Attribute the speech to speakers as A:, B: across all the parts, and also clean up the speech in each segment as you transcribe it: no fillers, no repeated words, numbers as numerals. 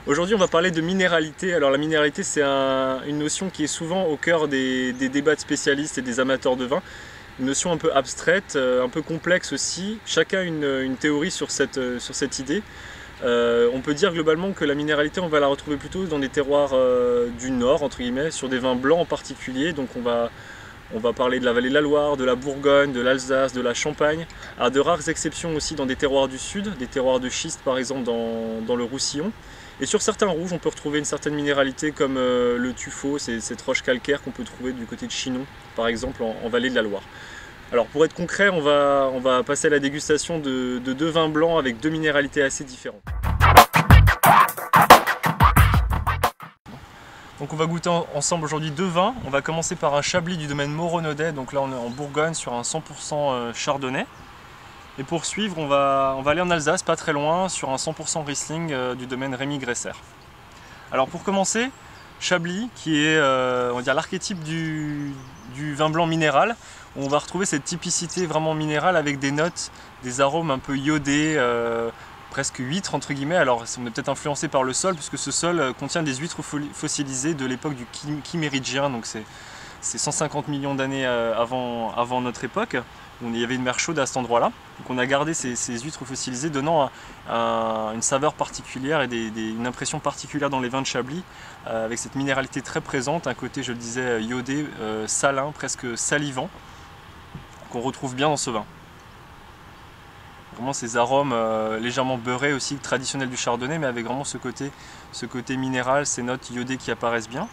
A: Aujourd'hui, on va parler de minéralité. Alors la minéralité, c'est une notion qui est souvent au cœur des débats de spécialistes et des amateurs de vin. Une notion un peu abstraite, un peu complexe aussi. Chacun a une théorie sur cette idée. On peut dire globalement que la minéralité, on va la retrouver plutôt dans des terroirs du Nord, entre guillemets, sur des vins blancs en particulier. Donc on va parler de la vallée de la Loire, de la Bourgogne, de l'Alsace, de la Champagne, à de rares exceptions aussi dans des terroirs du Sud, des terroirs de schiste par exemple dans le Roussillon. Et sur certains rouges, on peut retrouver une certaine minéralité comme le tuffeau, cette roche calcaire qu'on peut trouver du côté de Chinon, par exemple en vallée de la Loire. Alors pour être concret, on va passer à la dégustation de deux vins blancs avec deux minéralités assez différentes. Donc on va goûter ensemble aujourd'hui deux vins. On va commencer par un Chablis du domaine Moronaudet, donc là on est en Bourgogne sur un 100% chardonnay. Et pour suivre, on va aller en Alsace, pas très loin, sur un 100% Riesling du domaine Rémy Gresser. Alors pour commencer, Chablis, qui est on va dire l'archétype du vin blanc minéral, où on va retrouver cette typicité vraiment minérale avec des notes, des arômes un peu iodés, presque huîtres entre guillemets. Alors on est peut-être influencé par le sol, puisque ce sol contient des huîtres fossilisées de l'époque du Kimméridgien, donc c'est 150 millions d'années avant notre époque. Il y avait une mer chaude à cet endroit-là. Donc on a gardé ces huîtres fossilisées, donnant une saveur particulière et une impression particulière dans les vins de Chablis, avec cette minéralité très présente, un côté, je le disais, iodé, salin, presque salivant, qu'on retrouve bien dans ce vin. Vraiment ces arômes légèrement beurrés aussi, traditionnels du chardonnay, mais avec vraiment ce côté minéral, ces notes iodées qui apparaissent bien.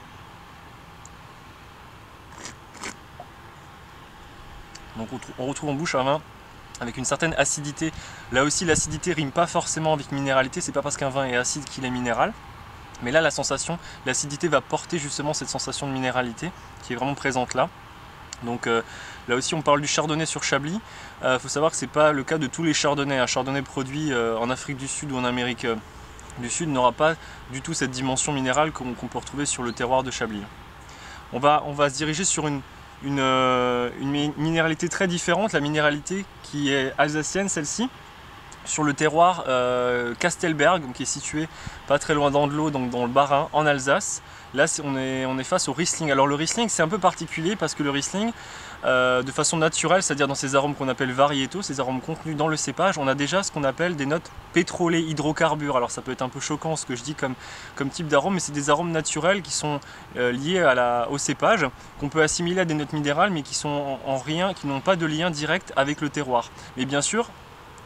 A: Donc on retrouve en bouche un vin avec une certaine acidité. Là aussi l'acidité rime pas forcément avec minéralité, c'est pas parce qu'un vin est acide qu'il est minéral. Mais là la sensation, l'acidité va porter justement cette sensation de minéralité qui est vraiment présente là. Donc là aussi on parle du chardonnay sur Chablis. Faut savoir que c'est pas le cas de tous les chardonnays. Un chardonnay produit en Afrique du Sud ou en Amérique du Sud n'aura pas du tout cette dimension minérale qu'on peut retrouver sur le terroir de Chablis. On va se diriger sur une minéralité très différente, la minéralité qui est alsacienne celle-ci, sur le terroir Castelberg, qui est situé pas très loin d'Andelot, donc dans le Bas-Rhin, en Alsace. Là on est face au Riesling. Alors le Riesling c'est un peu particulier parce que le Riesling, de façon naturelle, c'est-à-dire dans ces arômes qu'on appelle variétaux, ces arômes contenus dans le cépage, on a déjà ce qu'on appelle des notes pétrolées, hydrocarbures. Alors ça peut être un peu choquant ce que je dis comme type d'arôme, mais c'est des arômes naturels qui sont liés au cépage, qu'on peut assimiler à des notes minérales, mais qui sont qui n'ont pas de lien direct avec le terroir. Mais bien sûr,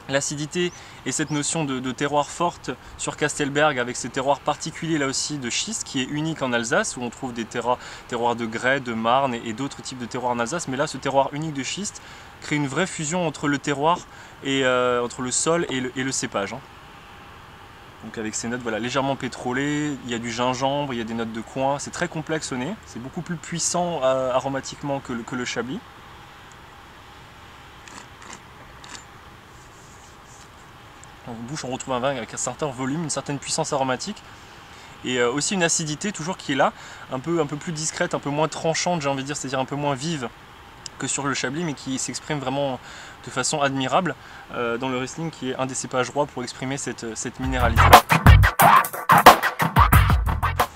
A: l'acidité et cette notion de terroir forte sur Castelberg, avec ces terroirs particuliers là aussi de schiste qui est unique en Alsace, où on trouve des terroirs de grès, de marne et d'autres types de terroirs en Alsace, mais là ce terroir unique de schiste crée une vraie fusion entre le terroir et entre le sol et le cépage. Donc avec ces notes voilà, légèrement pétrolées, il y a du gingembre, il y a des notes de coing, c'est très complexe au nez, c'est beaucoup plus puissant aromatiquement que le Chablis. En bouche, on retrouve un vin avec un certain volume, une certaine puissance aromatique et aussi une acidité toujours qui est là, un peu plus discrète, un peu moins tranchante, j'ai envie de dire, c'est-à-dire un peu moins vive que sur le Chablis, mais qui s'exprime vraiment de façon admirable dans le Riesling, qui est un des cépages rois pour exprimer cette minéralité.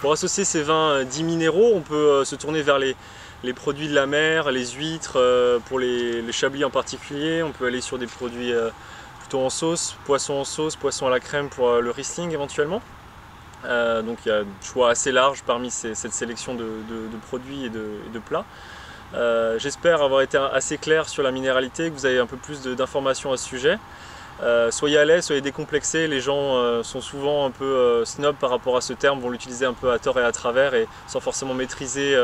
A: Pour associer ces vins dits minéraux, on peut se tourner vers les produits de la mer, les huîtres, pour les Chablis en particulier. On peut aller sur des produits en sauce, poisson à la crème pour le Riesling éventuellement. Donc il y a un choix assez large parmi cette sélection de produits et de plats. J'espère avoir été assez clair sur la minéralité, que vous avez un peu plus d'informations à ce sujet. Soyez à l'aise, soyez décomplexés, les gens sont souvent un peu snob par rapport à ce terme, vont l'utiliser un peu à tort et à travers et sans forcément maîtriser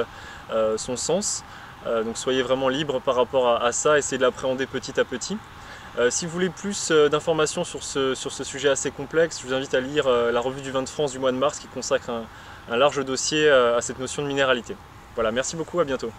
A: son sens. Donc soyez vraiment libres par rapport à ça, essayez de l'appréhender petit à petit. Si vous voulez plus d'informations sur ce sujet assez complexe, je vous invite à lire la revue du vin de France du mois de mars qui consacre un large dossier à cette notion de minéralité. Voilà, merci beaucoup, à bientôt.